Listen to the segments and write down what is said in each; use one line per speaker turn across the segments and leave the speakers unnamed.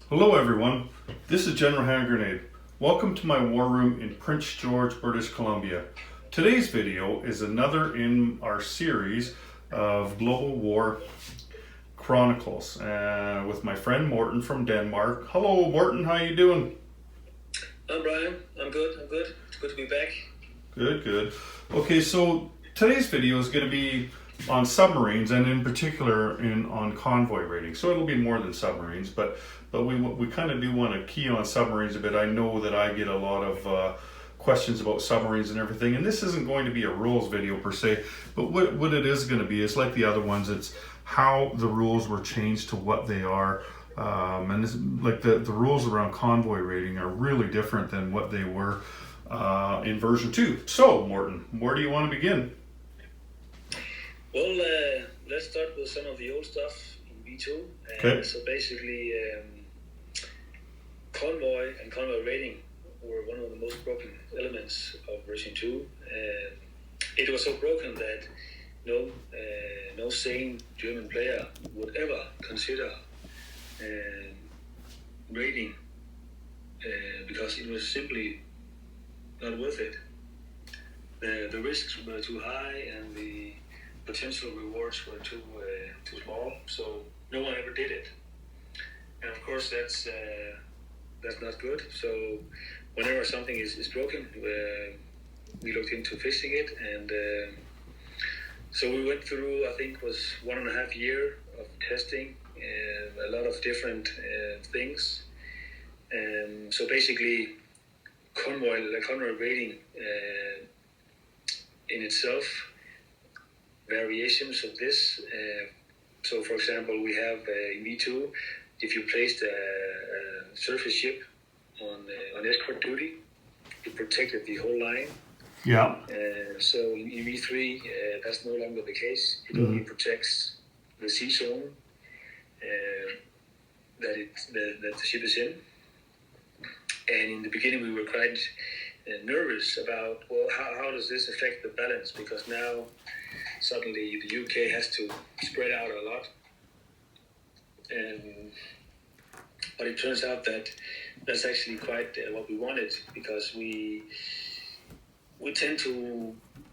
Hello everyone, this is General Hand Grenade. Welcome to my war room in Prince George, British Columbia. Today's video is another in our series of Global War Chronicles with my friend Morten from Denmark. Hello Morten, how you doing?
I'm Brian, I'm good. It's good to be back.
Good. Okay, so today's video is going to be on submarines and in particular on convoy rating. So it'll be more than submarines, but we kind of do want to key on submarines a bit. I know that I get a lot of questions about submarines and everything, and this isn't going to be a rules video per se, but what it is going to be is like the other ones. It's how the rules were changed to what they are. And this, like the rules around convoy rating are really different than what they were in version 2. So, Morten, where do you want to begin?
Well, let's start with some of the old stuff in V2.
Okay.
So basically, convoy and convoy rating were one of the most broken elements of version 2. It was so broken that no sane German player would ever consider rating because it was simply not worth it. The risks were too high and the potential rewards were too small, so no one ever did it. And of course, that's not good. So whenever something is broken, we looked into fixing it, and so we went through, I think, was 1.5 years of testing a lot of different things. So basically, convoy rating in itself, variations of this. So, for example, we have in V2, if you placed a surface ship on escort duty, it protected the whole line.
Yeah.
So in V3, that's no longer the case. It only protects the sea zone that the ship is in. And in the beginning, we were quite nervous about, well, how does this affect the balance? Because now suddenly the UK has to spread out a lot. But it turns out that that's actually quite what we wanted, because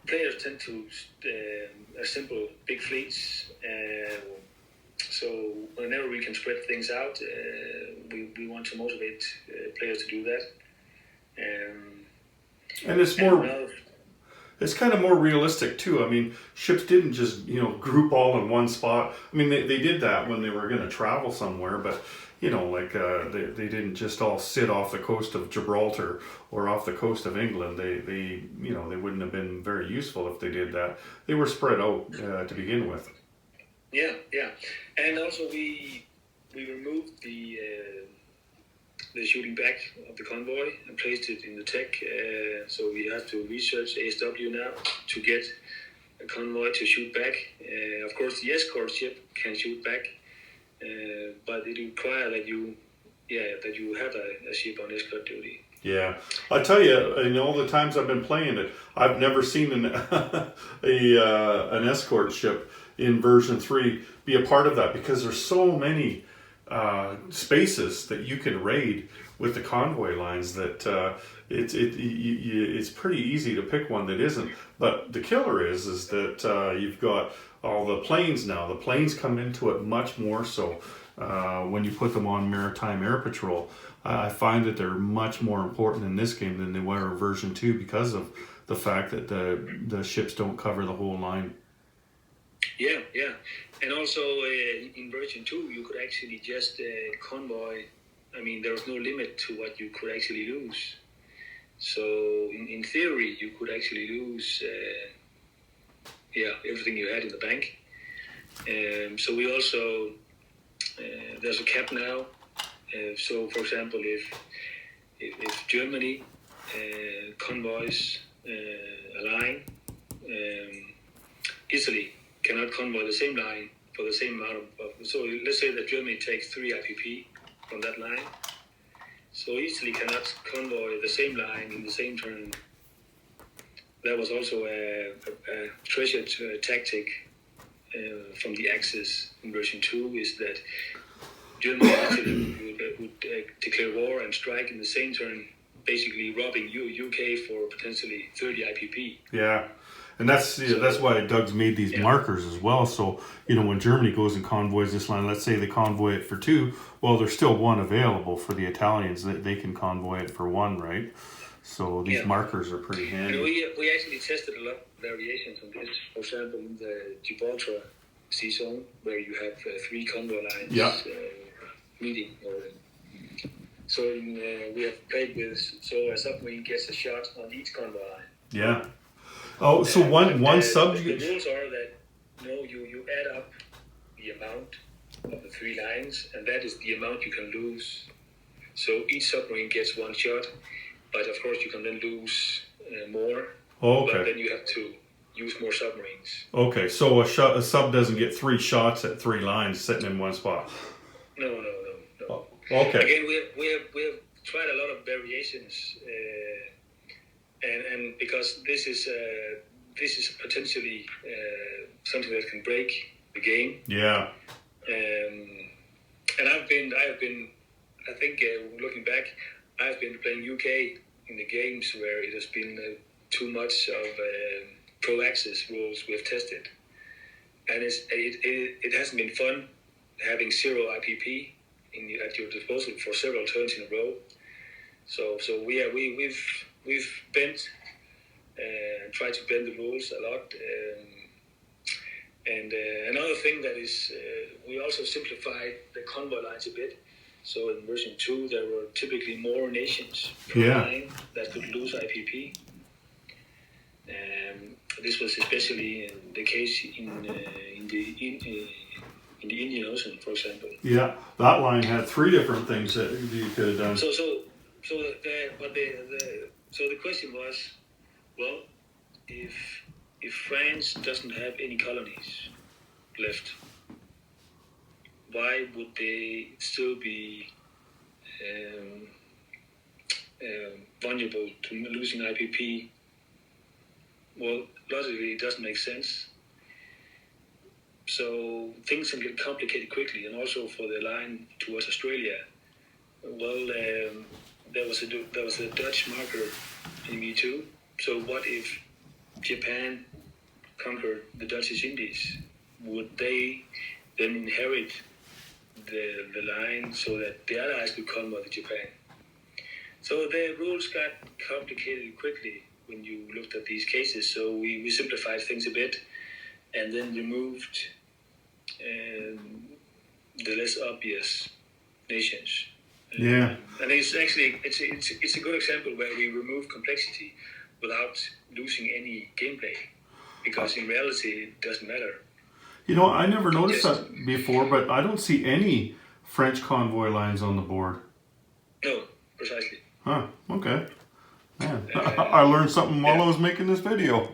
players tend to assemble big fleets. So whenever we can spread things out, we want to motivate players to do that.
And it's more. It's kind of more realistic too. I mean, ships didn't just group all in one spot. I mean, they did that when they were going to travel somewhere, but they didn't just all sit off the coast of Gibraltar or off the coast of England. They wouldn't have been very useful if they did that. They were spread out to begin with.
Yeah, and also we removed the shooting back of the convoy and placed it in the tech. So we have to research ASW now to get a convoy to shoot back. Of course, the escort ship can shoot back, but it requires that you have a ship on escort duty.
Yeah, I tell you, in all the times I've been playing it, I've never seen an escort ship in version 3 be a part of that, because there's so many spaces that you can raid with the convoy lines that it's pretty easy to pick one that isn't. But the killer is that you've got all the planes now. The planes come into it much more so when you put them on maritime air patrol. I find that they're much more important in this game than they were in version 2 because of the fact that the ships don't cover the whole line.
Yeah. And also in version 2, you could actually just convoy. I mean, there was no limit to what you could actually lose. So in theory, you could actually lose everything you had in the bank. So we also, there's a cap now. So for example, if Germany convoys a line, Italy cannot convoy the same line for the same amount of. So let's say that Germany takes 3 IPP from that line. So Italy cannot convoy the same line in the same turn. That was also a treasured tactic from the Axis in version 2, is that Germany would declare war and strike in the same turn, basically robbing UK for potentially 30 IPP.
Yeah. And that's why Doug's made these markers as well. So, when Germany goes and convoys this line, let's say they convoy it for 2, well, there's still 1 available for the Italians. They can convoy it for 1, right? So these markers are pretty handy.
And we actually tested a lot of variations on this. For example, in the Gibraltar Sea Zone, where you have 3 convoy lines meeting. So we have played with, so a submarine gets a shot on each convoy line.
Yeah. Oh, so one sub.
The rules are that you add up the amount of the 3 lines, and that is the amount you can lose. So each submarine gets 1 shot, but of course you can then lose more.
Oh, okay.
But then you have to use more submarines.
Okay, so a sub doesn't get 3 shots at 3 lines sitting in one spot.
No.
Oh, okay.
Again, we have tried a lot of variations. And because this is potentially something that can break the game.
Yeah.
And I think looking back, I've been playing UK in the games where it has been too much of pro-access rules we've tested, and it hasn't been fun having 0 IPP at your disposal for several turns in a row. So we've bent and tried to bend the rules a lot. And another thing that is, we also simplified the convoy lines a bit. So in version 2, there were typically more nations per line that could lose IPP. This was especially the case in the Indian Ocean, for example.
Yeah, that line had 3 different things that you could have done.
So the question was, well, if France doesn't have any colonies left, why would they still be vulnerable to losing IPP? Well, logically, it doesn't make sense. So things can get complicated quickly, and also for the line towards Australia. Well, there was a Dutch marker in V-2. So what if Japan conquered the Dutch East Indies? Would they then inherit the line so that the Allies could convoy to Japan? So the rules got complicated quickly when you looked at these cases. So we simplified things a bit, and then removed the less obvious nations.
Yeah.
And it's actually it's a good example where we remove complexity without losing any gameplay, because in reality it doesn't matter.
I never noticed that before, but I don't see any French convoy lines on the board.
No, precisely.
Huh, okay. Man, I learned something while I was making this video.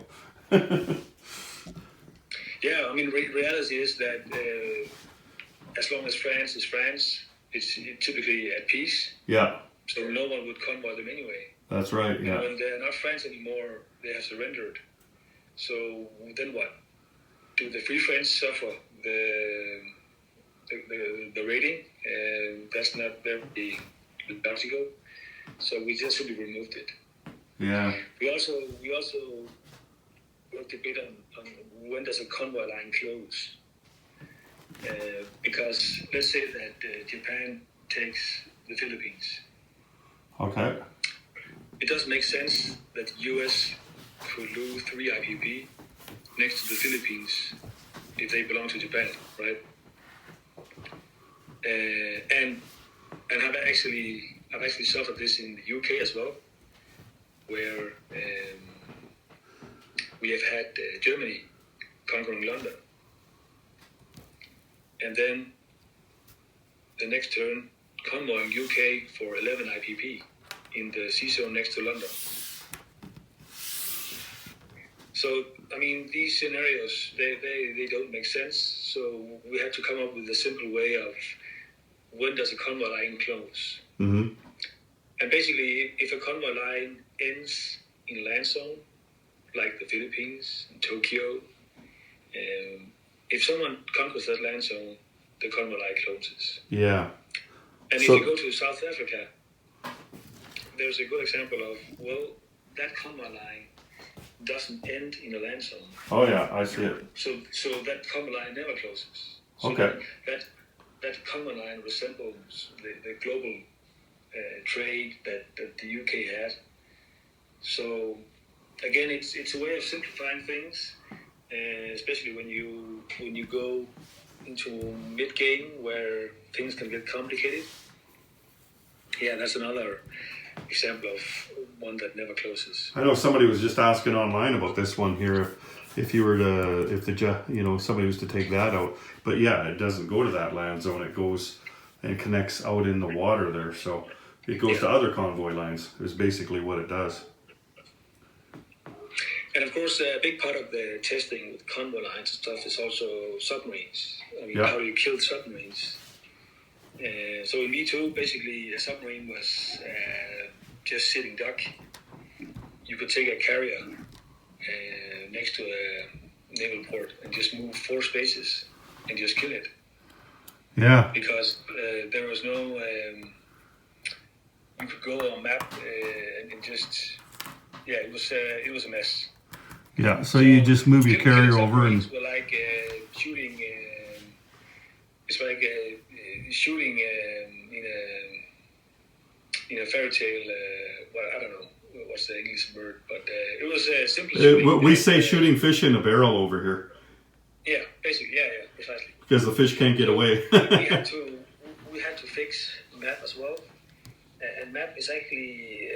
Yeah, I mean, reality is that as long as France is France, it's typically at peace.
Yeah.
So no one would convoy them anyway.
That's right, yeah.
And when they're not France anymore, they have surrendered. So then what? Do the Free French suffer the rating? That's not very logical. So we just simply removed it.
Yeah.
We also worked a bit on when does a convoy line close. Because let's say that Japan takes the Philippines.
Okay.
It doesn't make sense that the US could lose 3 IPP next to the Philippines if they belong to Japan, right? And I've actually suffered this in the UK as well, where we have had Germany conquering London, and then the next turn convoying UK for 11 IPP in the sea zone next to London. So, I mean, these scenarios, they don't make sense. So we had to come up with a simple way of when does a convoy line close?
Mm-hmm.
And basically, if a convoy line ends in land zone, like the Philippines, Tokyo, if someone conquers that land zone, the convoy line closes.
Yeah.
And
So-
if you go to South Africa, there's a good example of, well, that Convoy line doesn't end in a land zone.
Oh yeah, I see it.
So that Convoy line never closes. So
Okay.
That Convoy line resembles the global trade that the UK had. So again, it's a way of simplifying things, especially when you go into mid-game where things can get complicated. Yeah, that's another example of one that never closes.
I know somebody was just asking online about this one here. If you were to, somebody was to take that out, but yeah, it doesn't go to that land zone. It goes and connects out in the water there. So it goes to other convoy lines. Is basically what it does.
And of course, a big part of the testing with convoy lines and stuff is also submarines. I mean, how do you kill submarines? So in V2, basically, a submarine was just sitting duck. You could take a carrier next to a naval port and just move 4 spaces and just kill it.
Yeah.
Because there was no... you could go on a map and just... Yeah, it was a mess.
Yeah, so you just move your carrier over and...
Were like shooting... it's like shooting in a fairy tale. Well, I don't know what's the English word, but it was simple.
we say shooting fish in a barrel over here.
Yeah, basically, yeah, precisely.
Because the fish can't get away.
we had to fix map as well, and map is actually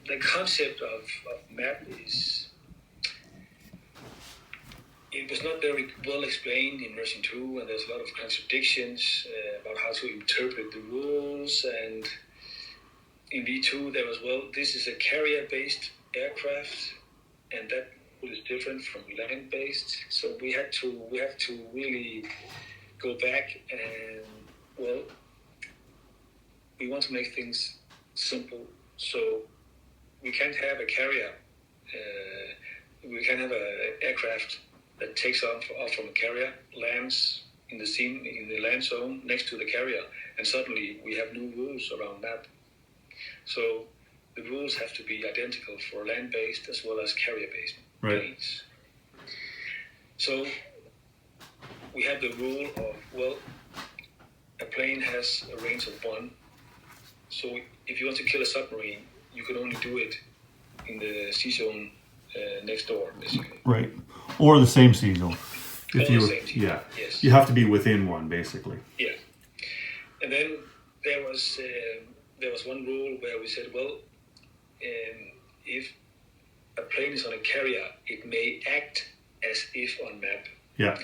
the concept of map is. It was not very well explained in version 2, and there's a lot of contradictions about how to interpret the rules. And in V2, there was, well, this is a carrier-based aircraft, and that is different from land-based. So we have to really go back and, well, we want to make things simple. So we can't have a carrier. We can't have an aircraft that takes off from a carrier, lands in the land zone next to the carrier, and suddenly we have new rules around that. So the rules have to be identical for land-based as well as carrier-based planes. So we have the rule of, well, a plane has a range of 1. So if you want to kill a submarine, you can only do it in the sea zone next door, basically.
Right. Or the same sea zone.
Yes.
You have to be within one, basically.
Yeah. And then there was one rule where we said, well, if a plane is on a carrier, it may act as if on map.
Yeah.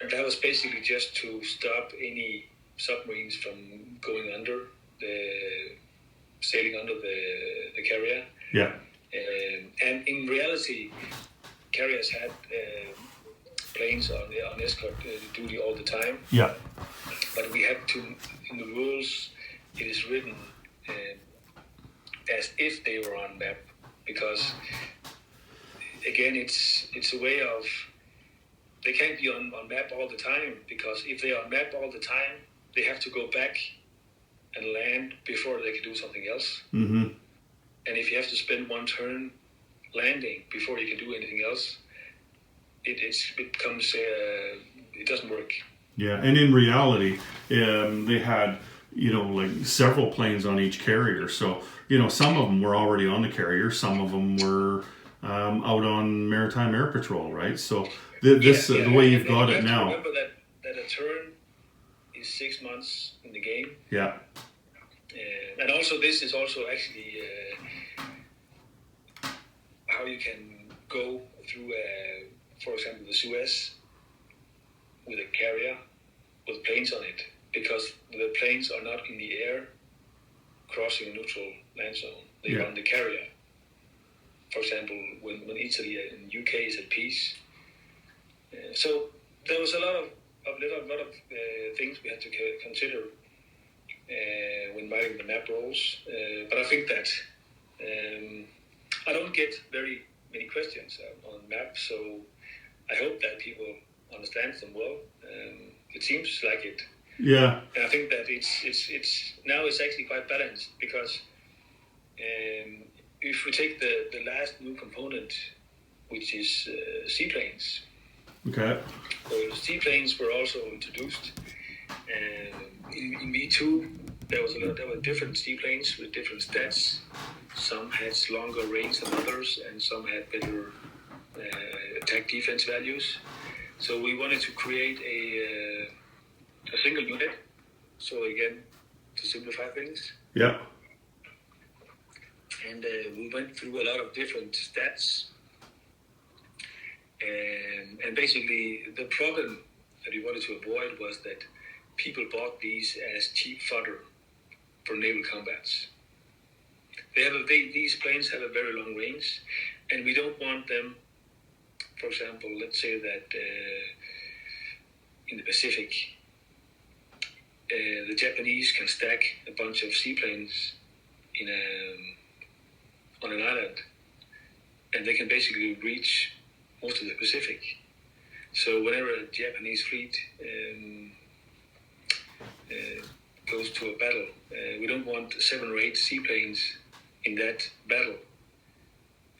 And that was basically just to stop any submarines from going under sailing under the carrier.
Yeah.
And in reality, carriers had planes on escort duty all the time.
Yeah.
But we had to, in the rules, it is written as if they were on map, because again, it's a way of, they can't be on map all the time, because if they are on map all the time, they have to go back and land before they can do something else.
Mm-hmm.
And if you have to spend one turn landing before you can do anything else, it becomes it doesn't work.
Yeah, and in reality, they had like several planes on each carrier. So some of them were already on the carrier, some of them were out on maritime air patrol, right? So the way you've got it now.
Remember that a turn is 6 months in the game.
Yeah.
And also, this is also actually how you can go through, for example, the Suez with a carrier with planes on it, because the planes are not in the air crossing a neutral land zone. They are on the carrier. For example, when Italy and UK is at peace. So there was a lot of things we had to consider when writing the map rules. But I think that I don't get very many questions on maps, so I hope that people understand them well. It seems like it.
Yeah.
And I think that it's now it's actually quite balanced because if we take the last new component, which is seaplanes.
Okay.
So seaplanes were also introduced. In V2, there were different seaplanes with different stats. Some had longer range than others, and some had better attack defense values. So we wanted to create a single unit. So again, to simplify things.
Yeah.
And we went through a lot of different stats. And basically, the problem that we wanted to avoid was that people bought these as cheap fodder for naval combats. These planes have a very long range, and we don't want them. For example, let's say that in the Pacific, the Japanese can stack a bunch of seaplanes on an island, and they can basically reach most of the Pacific. So whenever a Japanese fleet goes to a battle, we don't want 7 or 8 seaplanes in that battle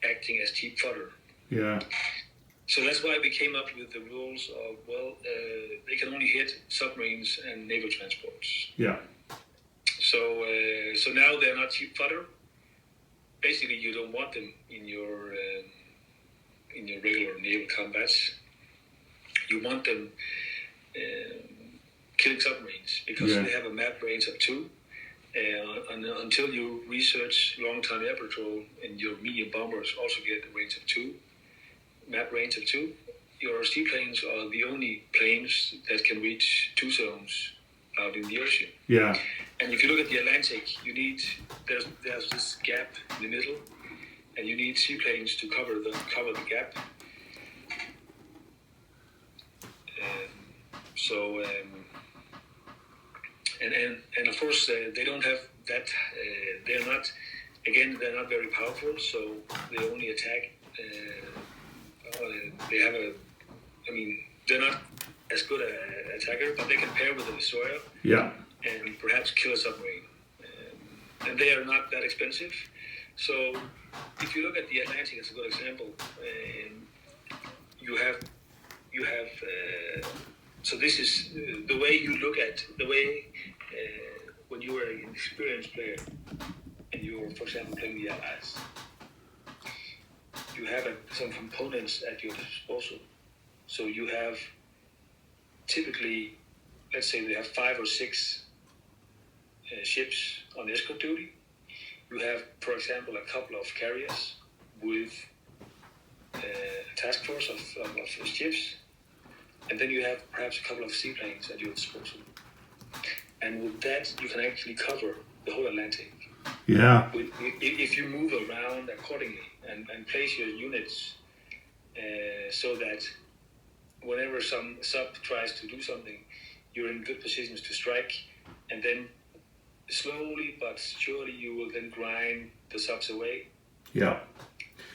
acting as cheap fodder.
Yeah.
So that's why we came up with the rules of, they can only hit submarines and naval transports.
Yeah.
So now they're not cheap fodder. Basically, you don't want them in your regular naval combats. You want them killing submarines because they have a map range of 2. Until you research long-time air patrol, and your medium bombers also get a range of 2, map range of 2, your seaplanes are the only planes that can reach 2 zones out in the ocean.
Yeah.
And if you look at the Atlantic, there's this gap in the middle, and you need seaplanes to cover the gap. And of course they don't have that. They're not very powerful, so they only attack. They're not as good an attacker, but they can pair with a destroyer.
Yeah.
And perhaps kill a submarine. And they are not that expensive. So if you look at the Atlantic as a good example, you have. So this is the way you look at the way when you are an experienced player and you're, for example, playing the Allies. You have some components at your disposal. So you have typically, let's say, they have 5 or 6 ships on escort duty. You have, for example, a couple of carriers with a task force of ships. And then you have perhaps a couple of seaplanes at your disposal. And with that, you can actually cover the whole Atlantic.
Yeah.
If you move around accordingly and place your units so that whenever some sub tries to do something, you're in good positions to strike, and then slowly but surely you will then grind the subs away.
Yeah.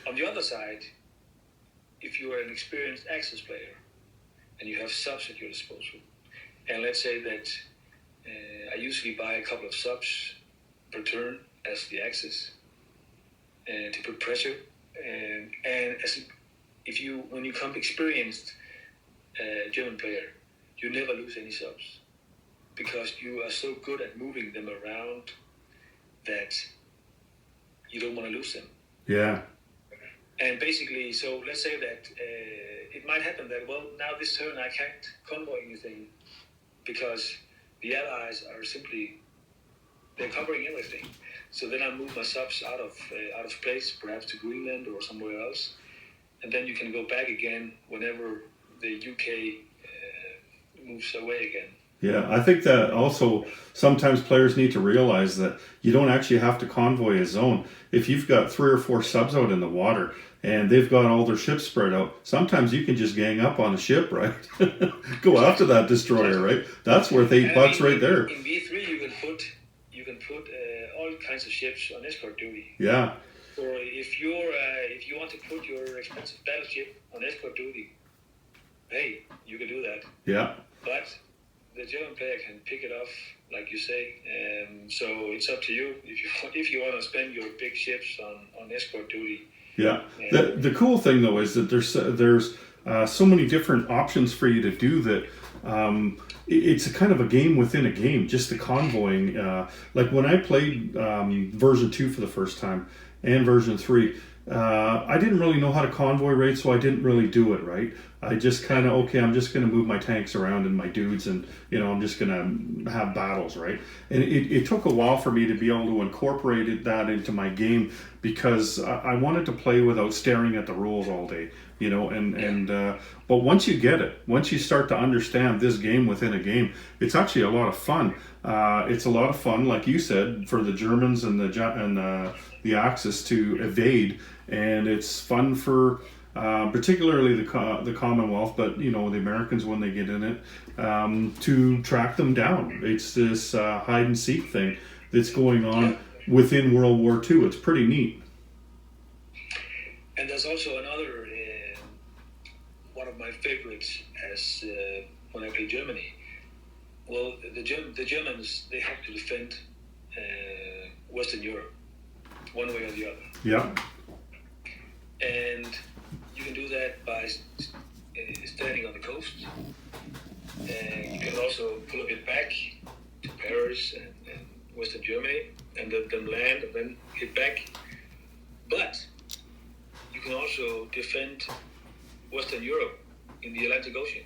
On the other side, if you are an experienced Axis player and you have subs at your disposal, and let's say that I usually buy a couple of subs per turn as the Axis to put pressure, and when you come experienced German player, you never lose any subs because you are so good at moving them around that you don't want to lose them.
Yeah.
And basically, so let's say that it might happen that, now this turn I can't convoy anything because the Allies are they're covering everything. So then I move my subs out of place, perhaps to Greenland or somewhere else. And then you can go back again whenever the UK moves away again.
Yeah, I think that also sometimes players need to realize that you don't actually have to convoy a zone. If you've got 3 or 4 subs out in the water and they've got all their ships spread out, sometimes you can just gang up on a ship, right? Go after that destroyer, right? That's worth $8 right there.
In V3, you can put all kinds of ships on escort duty.
Yeah.
Or if you want to put your expensive battleship on escort duty, hey, you can do that.
Yeah.
But the German player can pick it off, like you say. So it's up to you if you want to spend your big ships on escort duty.
Yeah. The cool thing though is that there's so many different options for you to do that. It's a kind of a game within a game. Just the convoying. Like when I played version 2 for the first time and version 3. I didn't really know how to convoy rate, so I didn't really do it right. I just kind of, okay, I'm just going to move my tanks around and my dudes, and I'm just going to have battles, right? And it took a while for me to be able to incorporate that into my game, because I wanted to play without staring at the rules all day, but once you get it, once you start to understand this game within a game, it's actually a lot of fun. It's a lot of fun, like you said, for the Germans and the Axis to evade, and it's fun for particularly the Commonwealth, but the Americans when they get in it, to track them down. It's this hide and seek thing that's going on within World War II. It's pretty neat.
And there's also another one of my favorites as when I play Germany. Well, the Germans, they have to defend Western Europe one way or the other.
Yeah.
And you can do that by standing on the coast. And you can also pull a bit back to Paris and Western Germany, and then land and then hit back. But you can also defend Western Europe in the Atlantic Ocean.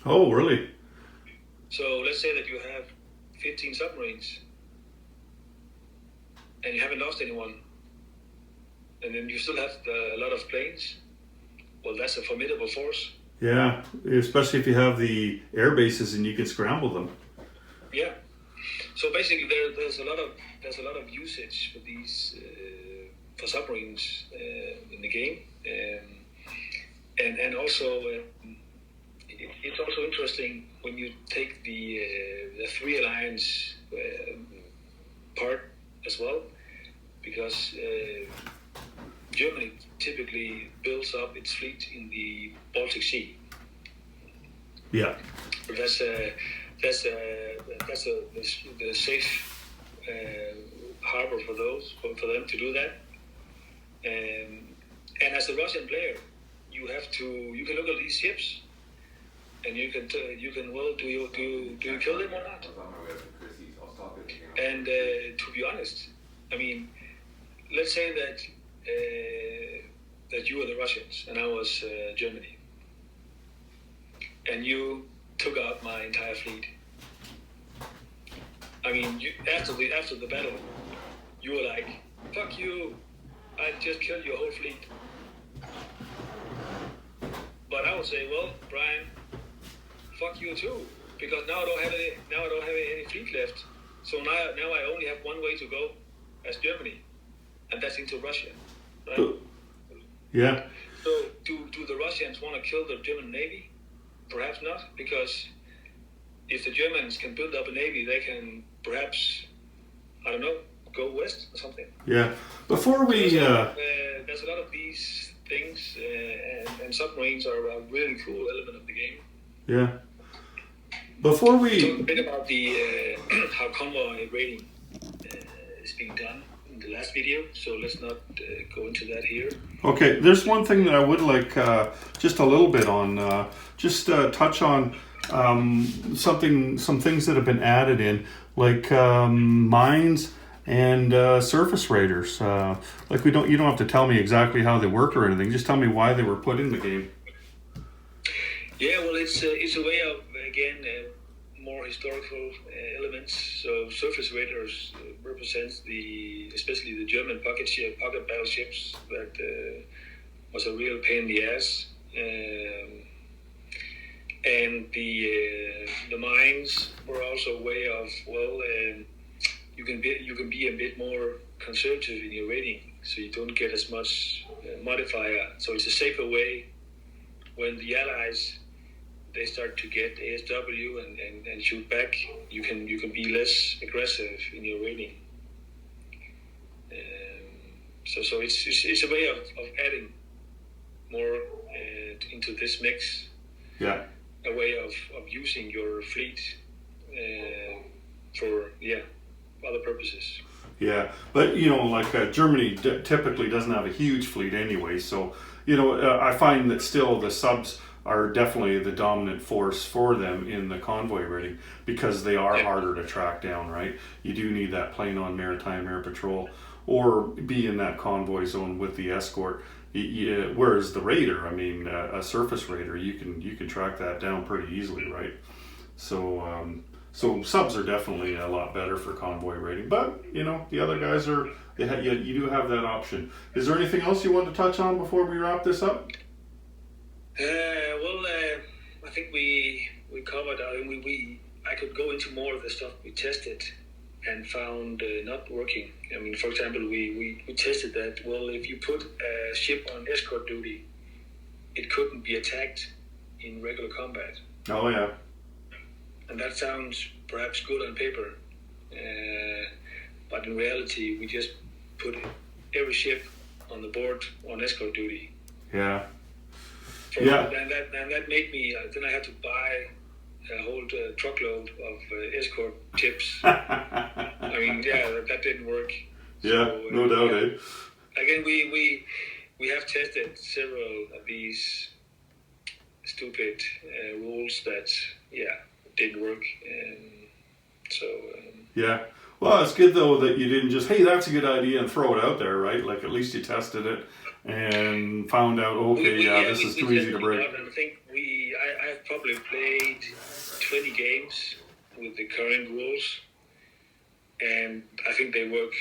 Oh, really?
So let's say that you have 15 submarines and you haven't lost anyone, and then you still have a lot of planes. Well, that's a formidable force.
Yeah, especially if you have the air bases and you can scramble them.
Yeah. So basically, there's a lot of usage for these for submarines in the game, and also it's also interesting when you take the Three Alliance part as well, because Germany typically builds up its fleet in the Baltic Sea.
Yeah.
That's the safe harbor for them to do that. And as a Russian player, you can look at these ships, and you can well, do you kill them or not? And to be honest, I mean, let's say that you were the Russians and I was Germany, and you took out my entire fleet. I mean, after the battle, you were like, "Fuck you! I just killed your whole fleet." But I would say, "Well, Brian, fuck you too, because now I don't have any fleet left. So now I only have one way to go as Germany, and that's into Russia." Right?
Yeah.
So do the Russians want to kill the German Navy? Perhaps not, because if the Germans can build up a navy, they can perhaps, I don't know, go west or something.
Yeah. Before we...
there's a lot of these things, and submarines are a really cool element of the game.
Yeah. Before we...
Talk a bit about the how convoy rating is being done in the last video, so let's not go into that here.
Okay, there's one thing that I would like just a little bit on, touch on some things that have been added in, like mines and surface raiders. Like you don't have to tell me exactly how they work or anything. Just tell me why they were put in the game.
Yeah, well, it's a way of, again, more historical elements. So surface raiders represents especially the German pocket battleships that was a real pain in the ass. And the mines were also a way of, well, you can be a bit more conservative in your rating, so you don't get as much modifier. So it's a safer way when the Allies, they start to get ASW and shoot back. You can be less aggressive in your rating. So it's a way of adding more into this mix.
Yeah.
A way of using your fleet for other purposes.
Yeah, but like Germany typically doesn't have a huge fleet anyway, so I find that still the subs are definitely the dominant force for them in the convoy rating because they are harder to track down, right? You do need that plane on maritime air patrol or be in that convoy zone with the escort. Whereas the raider, I mean, a surface raider, you can track that down pretty easily, right? So subs are definitely a lot better for convoy rating, but the other guys are. You do have that option. Is there anything else you want to touch on before we wrap this up?
I think we covered. I could go into more of the stuff we tested and found not working. I mean, for example, we tested that. Well, if you put a ship on escort duty, it couldn't be attacked in regular combat.
Oh yeah.
And that sounds perhaps good on paper, but in reality, we just put every ship on the board on escort duty.
Yeah.
And that made me. Then I had to buy a whole truckload of escort tips. I mean, that didn't work.
Yeah, so, no doubt,
Again, we have tested several of these stupid rules that didn't work.
Yeah. Well, it's good though that you didn't just, hey, that's a good idea and throw it out there, right? Like at least you tested it and found out, this is too easy to break.
And I think I've probably played 20 games with the current rules, and I think they work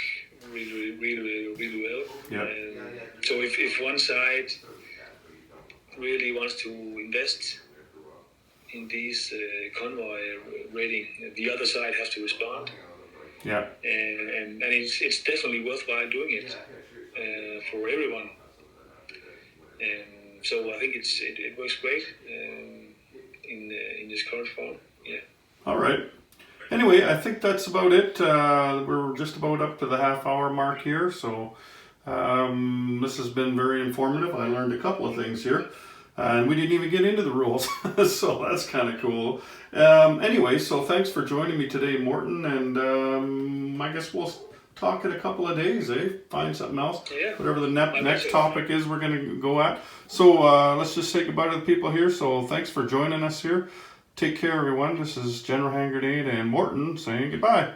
really, really, really well.
Yeah.
So if one side really wants to invest in these convoy rating, the other side has to respond.
Yeah.
And it's definitely worthwhile doing it for everyone. And so I think it works great in this current form. Yeah.
All right. Anyway, I think that's about it. We're just about up to the half-hour mark here, so this has been very informative. I learned a couple of things here. And we didn't even get into the rules, so that's kind of cool. Anyway, so thanks for joining me today, Morten, and I guess we'll talk in a couple of days, Find something else.
Yeah.
Whatever the next topic is we're going to go at. So let's just say goodbye to the people here. So thanks for joining us here. Take care, everyone. This is General Hand Grenade and Morten saying goodbye.